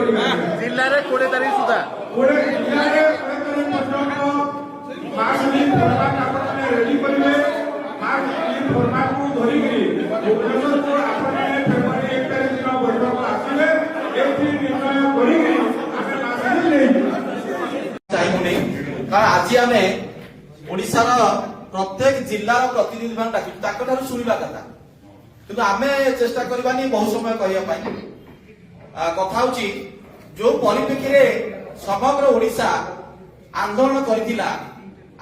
जिल्ला रे 20 तारिख सुधा रेडी करेंगे फर्मा को धरिकी भुवनेश्वर को आपने फेब्रुआरी 1 तारिख दिन बैठक आसिले एथि निर्णय करिकी आमे मासिले नै चाहू नहीं कारण आज आमे ओडिसा रो प्रत्येक जिल्ला रो प्रतिनिधि मान डाकि ताकठारु सुनिबा कथा किंतु आमे चेष्टा करबानी बहुत समय कहिया पाई कथा होची जो परिप्रेक्षी रे समग्र ओडिसा आंदोलन करथिला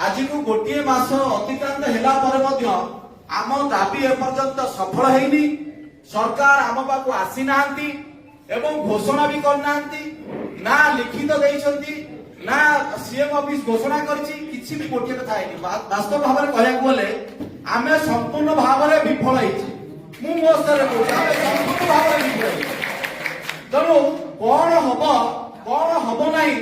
आज को गोटे मास अतिक्रांत हेला पर मध्य आम दाबी एपर्यंत सफल हैनी सरकार आम पाखु आसी नांती एवं घोषणा भी करना ना लिखित देइछंती ना सीएम ऑफिस घोषणा करछि किछि भी गोटे कथा हैनी वास्तव भाव में कहया बोले आमे संपूर्ण भाव में विफल हैछि मु मो स्तर को आमे संपूर्ण भाव में विफल तनो कोन हबो नाही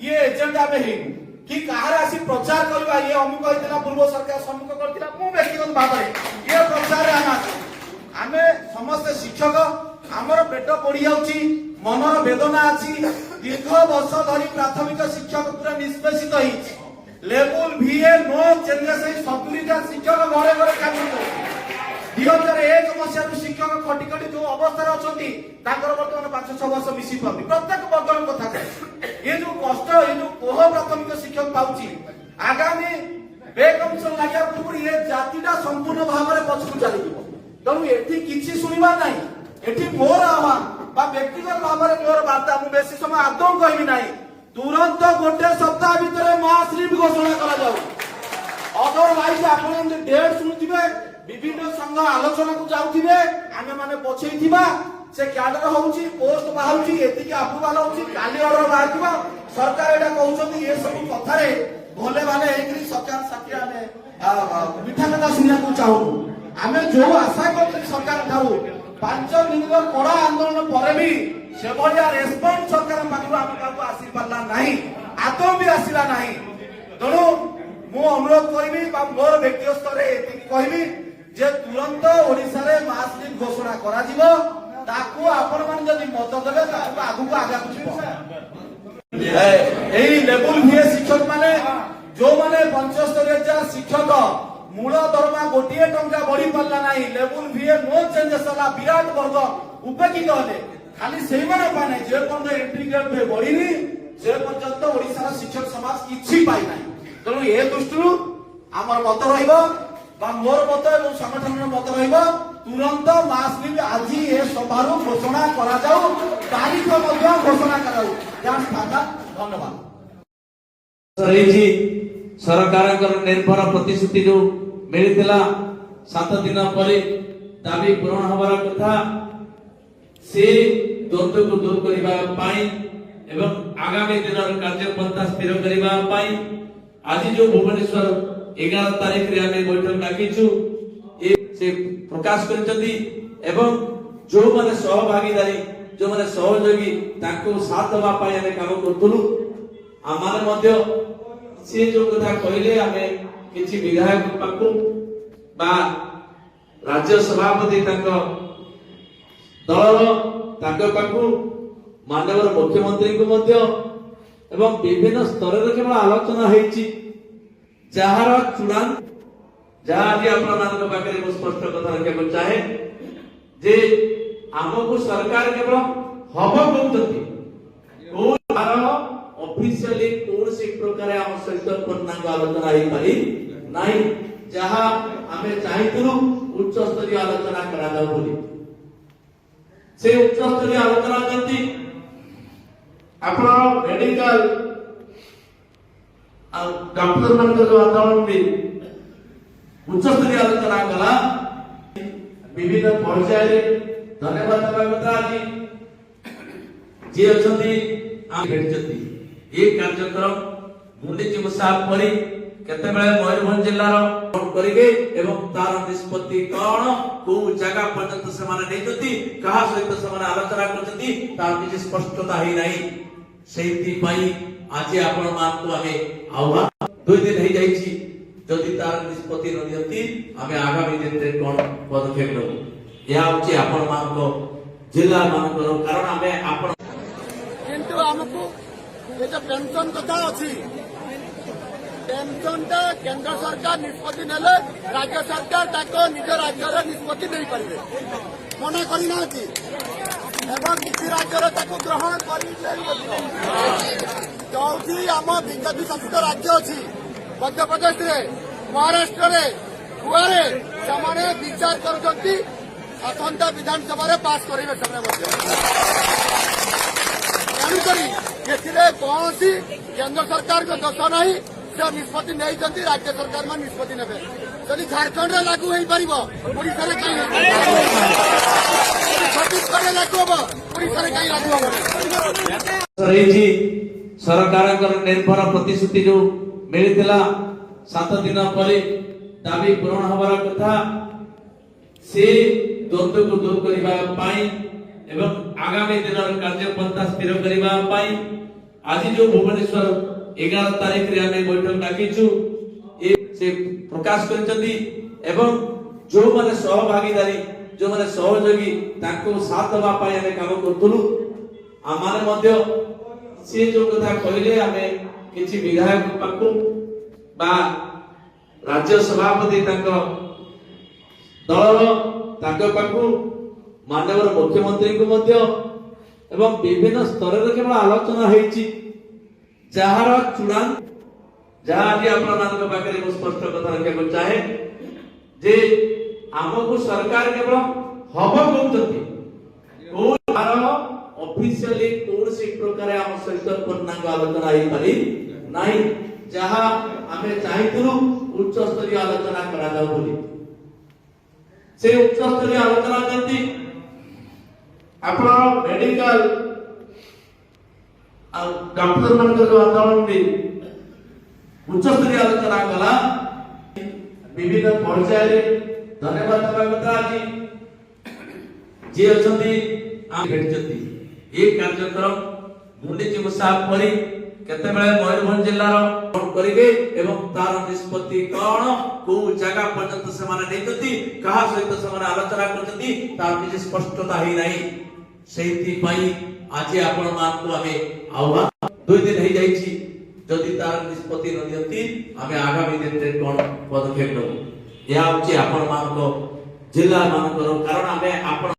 ये एजेंडा में हैनी कि कहार आसी प्रचार करबा ये अमुक कहतिला पूर्व सरकार सम्मुख करतिला मु व्यक्तिगत भाव में ये प्रचार आमे समस्त शिक्षक हमर पेट पड़ी जाउची मनर वेदना अछि दीर्घ वर्ष धरी प्राथमिक शिक्षक पूरा निष्पेषित होइछि लेवल VA नो चेंजेस है 70 टा शिक्षक घरे घरे काम करते 2001 मसिया शिक्षक खटी खटी जो अवस्था अछंती ताकर वर्तमान 5-6 वर्ष मिसी पाबी प्रत्येक वर्गन कथा ये जो कष्ट ये जो कोह प्राथमिक शिक्षक पाउची आगामी पे कमिशन लागिया पूर्व ये जातिटा संपूर्ण भाव में पछकु चली जीवो तनु एठी किछि सुनिबा नाही एठी मोर आह्वान बा व्यक्तिगत भाव में मोर वार्ता मु बेसी समय आदौ कहबी नाही तुरंत गोटे सप्ताह भीतर महाश्री घोषणा करा जाऊ अदरवाइज आपण डेट सुनुथिबे विभिन्न संघ आलोचना को जाउथिबे आमे माने पछेइथिबा से क्याडर होउची पोस्ट बाहुची एतिके अप्रूवल होउची काली ऑर्डर बाहरथिबा सरकार एटा कहउछथि ये सब कथा रे भोले भाले एकरी सरकार साथी आमे मिठा कथा सुनिया को चाहू आमे जो आशा करथि सरकार थाउ 5 दिन कड़ा आंदोलन पर भी से भलिया रेस्पॉन्स सरकार पाखु आमे काको आसी पाला नाही आतो भी आसीला नाही तणु मु अनुरोध करबी बा मोर व्यक्तिगत स्तर रे एतिके कहबी जे तुरंत ओडिसा रे महाश्री घोषणा करा जिवो ताकू आपण मान जदी मत देबे ताकू आगु को आगा कुछ एई लेवल VA शिक्षक माने जो माने 75,000 शिक्षक मूल दरमा गोटिए टंका बढ़ी पारला नाही लेवल VA नो चेंजेस होला विराट वर्ग उपेक्षित होले खाली सेही माने पाने जे पंद एंट्री ग्रेड पे बढ़ीनी से पर्यंत ओडिसा शिक्षक समाज किछि पाइ नाही तनु ए दृष्टिरु हमर मत रहइबो बा मोर मत एवं संगठन मत रहइबो तुरंत महाश्री आज ए सभार घोषणा करा जाऊ तारीख मध्य घोषणा कराऊ धन्यवाद सरकार निर्भर प्रतिश्रुति जो मिलता 7 दिन पर दाबी पूरण हबार कथा से द्वंद्व को दूर करने एवं आगामी दिन कार्यपंथा स्थिर करने आज जो भुवनेश्वर 11 तारीख रे आमे बैठक डाकिछु से प्रकाश करचंती एवं जो माने सहभागीदारी जो माने सहयोगी ताको साथ दबा पाई आमे काम करथुलु आमाने मध्य से जो कथा कहले आमे किछि विधायक पाकु बा राज्य सभापति ताको दल ताको पाकु माननीय मुख्यमंत्री को मध्य एवं विभिन्न स्तर रे केवल आलोचना हेछि जहार चूड़ांत जहाँ स्पष्ट कथा रखा चाहे जे आमको सरकार केवल हम कहते ऑफिशियली कौन सी प्रकार आम सहित पूर्णांग आलोचना हो पारि नहीं जहाँ आमे चाहिथिलु उच्च स्तरीय आलोचना करा जाऊ बोली से उच्च स्तरीय आलोचना करती आपण मेडिकल डॉक्टर मान जो आंदोलन भी उच्च स्तरीय आलोचना कला विभिन्न पर्याय धन्यवाद देवा आज जे अछंती आ भेटचंती ए कार्यक्रम मुंडीजी मुसाफ परी केते बेले मयूरभंज जिल्ला रो फोन करिवे एवं तार निष्पत्ति कोन को जगह पर्यंत से माने नैतती कहा सहित से माने आलोचना करचंती तार किछि स्पष्टता हे नाही सेति पई आज आपण मान को हमें आह्वान 2 दिन हे जाईची जदि तार निष्पत्ति न दियंती हमें आगामी दिन रे कोन पदक्षेप लेबो या होची आपण मान को जिल्ला मान को कारण हमें आपण आमको ये जो पेंशन कथा अच्छी पेंशनटा केंद्र सरकार निष्पत्ति नेले राज्य सरकार निज राज्य निष्पत्ति नहीं पारे मना करना किसी राज्य ग्रहण कर आम बीजेपी शासित राज्य अच्छी मध्यप्रदेश महाराष्ट्र गोवे से विचार कर आसंता विधानसभा पास करेंगे तेणुक कौन केंद्र सरकार को दोष नहीं से निष्पत्ति नहीं राज्य सरकार में निष्पत्ति ने जदि झारखंड में लागू हो पार ओडिशा छत्तीसगढ़ लागू हम ओडिशा कहीं लागू हम सरकार निर्भर प्रतिश्रुति जो मिलता 7 दिन पर दाबी पूरण हबार कथा से द्वंद्व को दूर करने एवं आगामी दिन कार्यपंथा स्थिर करने आज जो भुवनेश्वर 11 तारीख रे आमे बैठक डाकिछु से प्रकाश करचंदी एवं जो माने सहभागीदारी जो माने सहयोगी ताको साथ दबा पाई आमे काम करथुलु आमाने मध्य से जो कथा कहले आमे किछि विधायक पाकु बा राज्य सभापति ताको दलर ताको पाकु माननीय मुख्यमंत्री को मध्य एवं विभिन्न स्तर रे केवल आलोचना हेछि जहार चूड़ांत जहाँ आज आपण पाखे स्पष्ट कथा रखा चाहे जे आमको सरकार केवल हम कहते ऑफिशियली कौन सी प्रकार आम सहित पूर्णांग आलोचना हो पारि नहीं जहाँ आम चाहिए उच्च स्तरीय आलोचना करा जाऊ बोली से उच्च स्तरीय आलोचना करती आपण मेडिकल डॉक्टर मान जो आंदोलन में उच्च स्तरीय आलोचना कला विभिन्न पर्याय धन्यवाद देवा कथा आज जे अछंती आ भेटचंती ए कार्यक्रम गुंडीची मुसा परी केते बेले मयूरभंज जिल्ला रो करिवे एवं तार निष्पत्ति कोन को जगह पर्यंत से माने नेतती कहा सहित से माने आलोचना करचंती तार किछि स्पष्टता ही नहीं सेति पई आज आपण मान को हमें आह्वान 2 दिन हो जाइछि जदि तार निष्पत्ति न दियंती हमें आगामी दिन रे कोन पदक्षेप लेबो या होछि आपण मान को जिल्ला मान को कारण हमें आपण